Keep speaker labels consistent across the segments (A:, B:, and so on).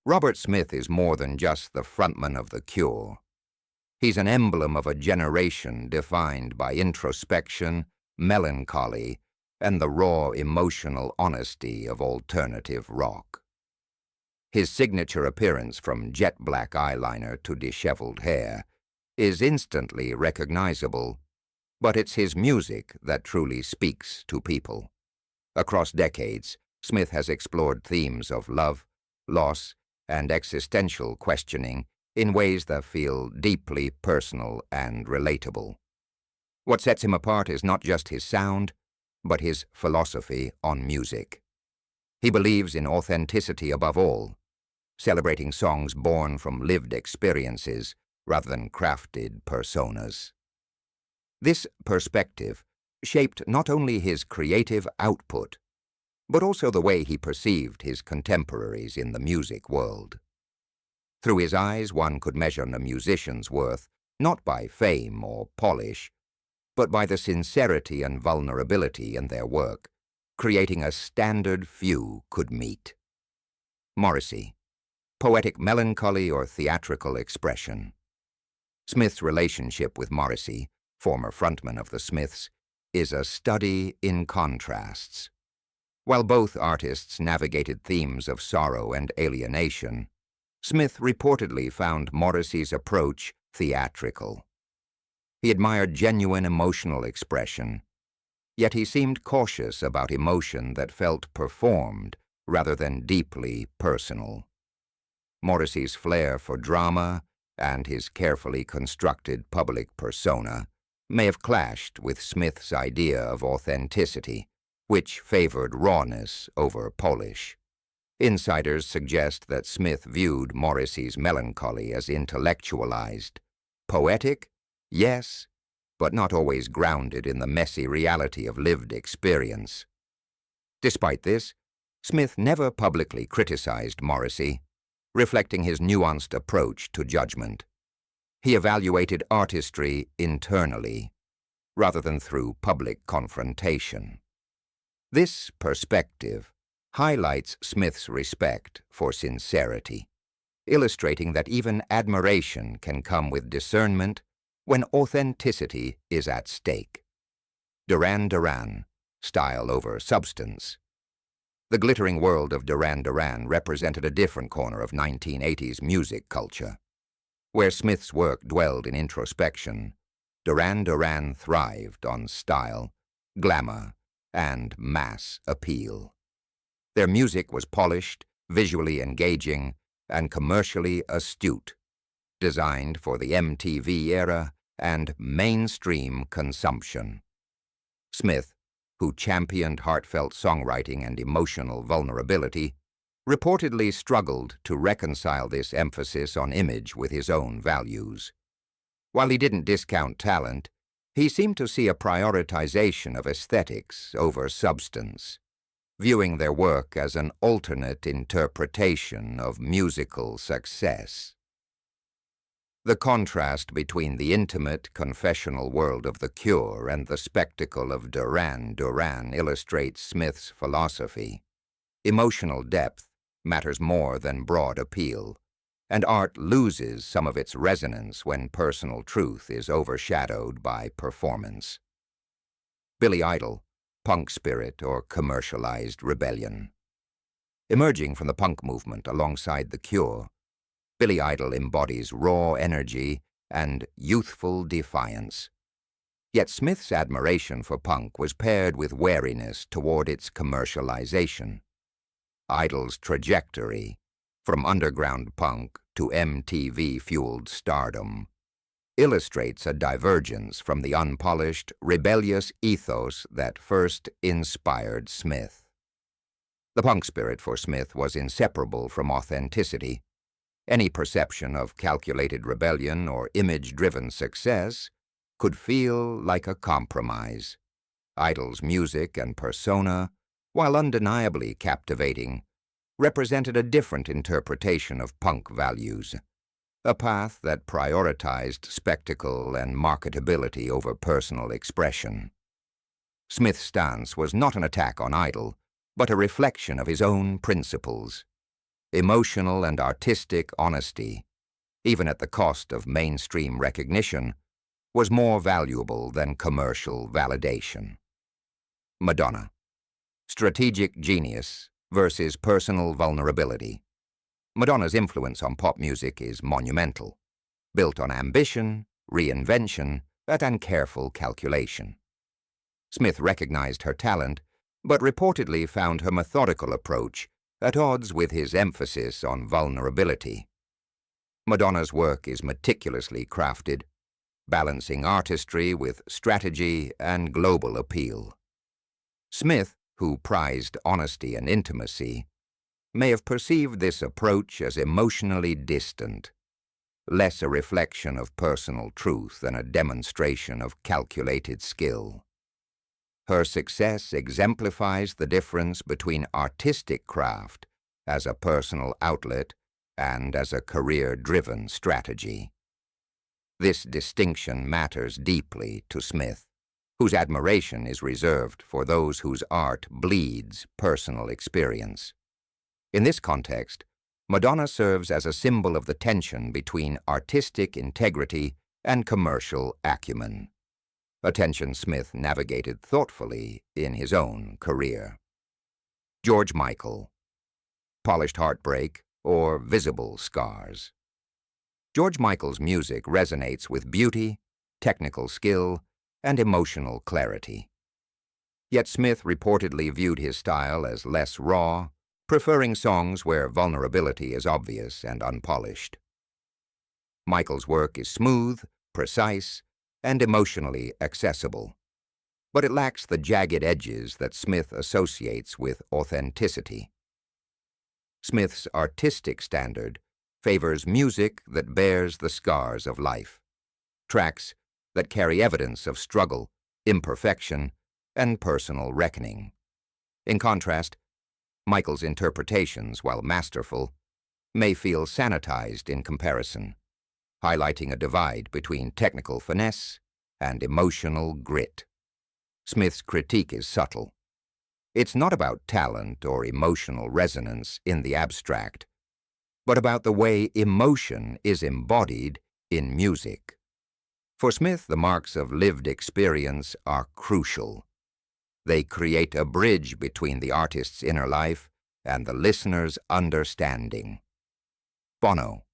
A: Robert Smith is more than just the frontman of The Cure. He's an emblem of a generation defined by introspection, melancholy, and the raw emotional honesty of alternative rock. His signature appearance, from jet black eyeliner to disheveled hair, is instantly recognizable, but it's his music that truly speaks to people. Across decades, Smith has explored themes of love, loss, and existential questioning in ways that feel deeply personal and relatable. What sets him apart is not just his sound, but his philosophy on music. He believes in authenticity above all, celebrating songs born from lived experiences rather than crafted personas. This perspective shaped not only his creative output, but also the way he perceived his contemporaries in the music world. Through his eyes, one could measure a musician's worth not by fame or polish, but by the sincerity and vulnerability in their work, creating a standard few could meet. Morrissey, poetic melancholy or theatrical expression. Smith's relationship with Morrissey, former frontman of the Smiths, is a study in contrasts. While both artists navigated themes of sorrow and alienation, Smith reportedly found Morrissey's approach theatrical. He admired genuine emotional expression, yet he seemed cautious about emotion that felt performed rather than deeply personal. Morrissey's flair for drama and his carefully constructed public persona may have clashed with Smith's idea of authenticity, which favored rawness over polish. Insiders suggest that Smith viewed Morrissey's melancholy as intellectualized, poetic, yes, but not always grounded in the messy reality of lived experience. Despite this, Smith never publicly criticized Morrissey, reflecting his nuanced approach to judgment. He evaluated artistry internally, rather than through public confrontation. This perspective highlights Smith's respect for sincerity, illustrating that even admiration can come with discernment when authenticity is at stake. Duran Duran, style over substance. The glittering world of Duran Duran represented a different corner of 1980s music culture. Where Smith's work dwelled in introspection, Duran Duran thrived on style, glamour, and mass appeal. Their music was polished, visually engaging, and commercially astute, designed for the MTV era and mainstream consumption. Smith, who championed heartfelt songwriting and emotional vulnerability, reportedly struggled to reconcile this emphasis on image with his own values. While he didn't discount talent, he seemed to see a prioritization of aesthetics over substance, viewing their work as an alternate interpretation of musical success. The contrast between the intimate, confessional world of The Cure and the spectacle of Duran Duran illustrates Smith's philosophy. Emotional depth matters more than broad appeal, and art loses some of its resonance when personal truth is overshadowed by performance. Billy Idol, punk spirit or commercialized rebellion. Emerging from the punk movement alongside The Cure, Billy Idol embodies raw energy and youthful defiance. Yet Smith's admiration for punk was paired with wariness toward its commercialization. Idol's trajectory, from underground punk to MTV-fueled stardom, illustrates a divergence from the unpolished, rebellious ethos that first inspired Smith. The punk spirit for Smith was inseparable from authenticity. Any perception of calculated rebellion or image-driven success could feel like a compromise. Idol's music and persona, while undeniably captivating, represented a different interpretation of punk values, a path that prioritized spectacle and marketability over personal expression. Smith's stance was not an attack on Idol, but a reflection of his own principles. emotional and artistic honesty, even at the cost of mainstream recognition, was more valuable than commercial validation. Madonna. Strategic genius versus personal vulnerability. Madonna's influence on pop music is monumental, built on ambition, reinvention, and careful calculation. Smith recognized her talent, but reportedly found her methodical approach at odds with his emphasis on vulnerability. Madonna's work is meticulously crafted, balancing artistry with strategy and global appeal. Smith, who prized honesty and intimacy, may have perceived this approach as emotionally distant, less a reflection of personal truth than a demonstration of calculated skill. Her success exemplifies the difference between artistic craft as a personal outlet and as a career-driven strategy. This distinction matters deeply to Smith, whose admiration is reserved for those whose art bleeds personal experience. In this context, Madonna serves as a symbol of the tension between artistic integrity and commercial acumen, a tension Smith navigated thoughtfully in his own career. George Michael. Polished heartbreak or visible scars. George Michael's music resonates with beauty, technical skill, and emotional clarity. Yet Smith reportedly viewed his style as less raw, preferring songs where vulnerability is obvious and unpolished. Michael's work is smooth, precise, and emotionally accessible, but it lacks the jagged edges that Smith associates with authenticity. Smith's artistic standard favors music that bears the scars of life, tracks that carry evidence of struggle, imperfection, and personal reckoning. In contrast, Michael's interpretations, while masterful, may feel sanitized in comparison, highlighting a divide between technical finesse and emotional grit. Smith's critique is subtle. It's not about talent or emotional resonance in the abstract, but about the way emotion is embodied in music. For Smith, the marks of lived experience are crucial. They create a bridge between the artist's inner life and the listener's understanding. Bono.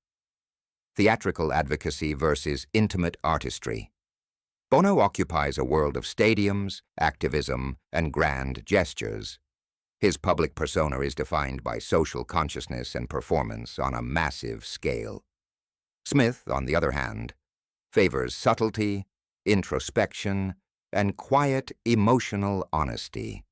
A: Theatrical advocacy versus intimate artistry. Bono occupies a world of stadiums, activism, and grand gestures. His public persona is defined by social consciousness and performance on a massive scale. Smith, on the other hand, favors subtlety, introspection, and quiet emotional honesty.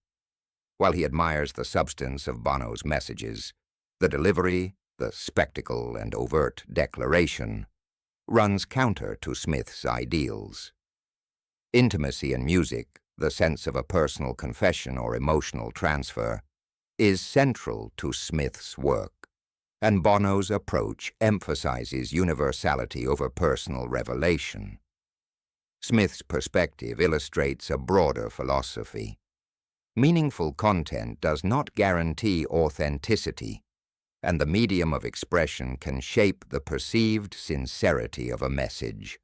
A: While he admires the substance of Bono's messages, the delivery, the spectacle and overt declaration, runs counter to Smith's ideals. Intimacy in music, the sense of a personal confession or emotional transfer, is central to Smith's work, and Bono's approach emphasizes universality over personal revelation. Smith's perspective illustrates a broader philosophy. Meaningful content does not guarantee authenticity, and the medium of expression can shape the perceived sincerity of a message.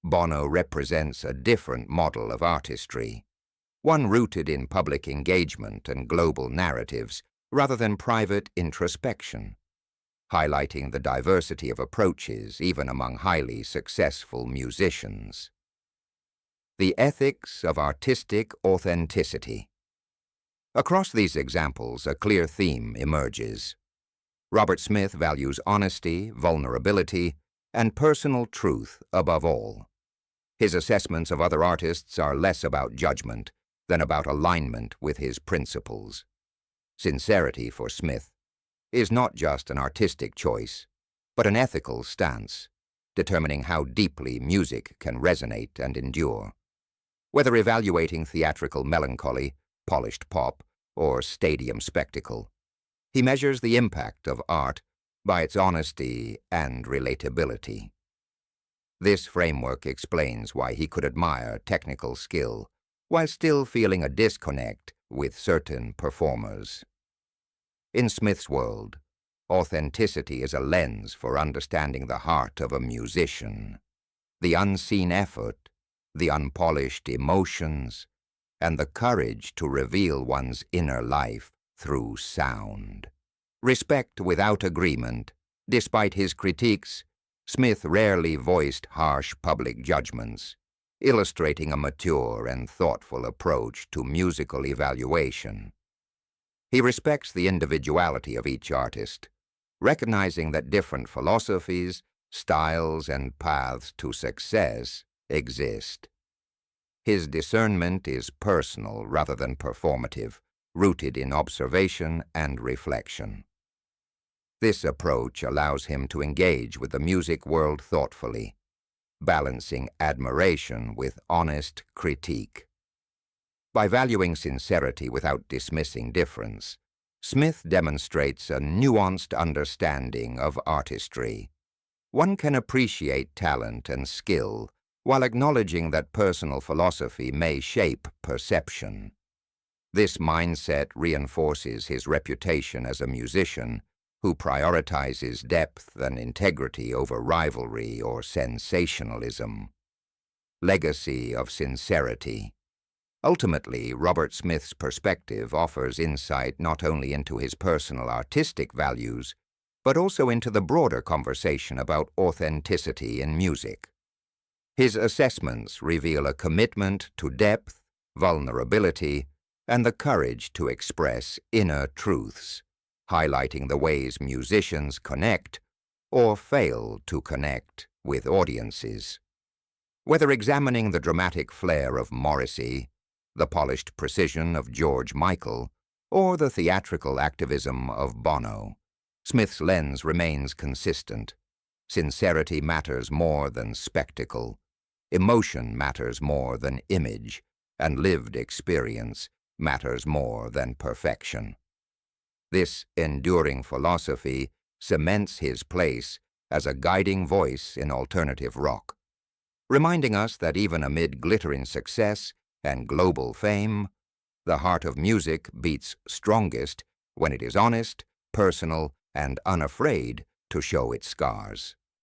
A: Bono represents a different model of artistry, one rooted in public engagement and global narratives rather than private introspection, highlighting the diversity of approaches even among highly successful musicians. The ethics of artistic authenticity. Across these examples, a clear theme emerges. Robert Smith values honesty, vulnerability, and personal truth above all. His assessments of other artists are less about judgment than about alignment with his principles. Sincerity for Smith is not just an artistic choice, but an ethical stance, determining how deeply music can resonate and endure. Whether evaluating theatrical melancholy, polished pop, or stadium spectacle, he measures the impact of art by its honesty and relatability. This framework explains why he could admire technical skill while still feeling a disconnect with certain performers. In Smith's world, Authenticity is a lens for understanding the heart of a musician, the unseen effort, the unpolished emotions, and the courage to reveal one's inner life through sound. Respect without agreement. Despite his critiques, Smith rarely voiced harsh public judgments, illustrating a mature and thoughtful approach to musical evaluation. He respects the individuality of each artist, recognizing that different philosophies, styles, and paths to success exist. His discernment is personal rather than performative, rooted in observation and reflection. This approach allows him to engage with the music world thoughtfully, balancing admiration with honest critique. By valuing sincerity without dismissing difference, Smith demonstrates a nuanced understanding of artistry. One can appreciate talent and skill while acknowledging that personal philosophy may shape perception. This mindset reinforces his reputation as a musician who prioritizes depth and integrity over rivalry or sensationalism. Legacy of sincerity. Ultimately, Robert Smith's perspective offers insight not only into his personal artistic values, but also into the broader conversation about authenticity in music. His assessments reveal a commitment to depth, vulnerability, and the courage to express inner truths, highlighting the ways musicians connect or fail to connect with audiences. Whether examining the dramatic flair of Morrissey, the polished precision of George Michael, or the theatrical activism of Bono, Smith's lens remains consistent. Sincerity matters more than spectacle. Emotion matters more than image, and lived experience matters more than perfection. This enduring philosophy cements his place as a guiding voice in alternative rock, reminding us that even amid glittering success and global fame, the heart of music beats strongest when it is honest, personal, and unafraid to show its scars.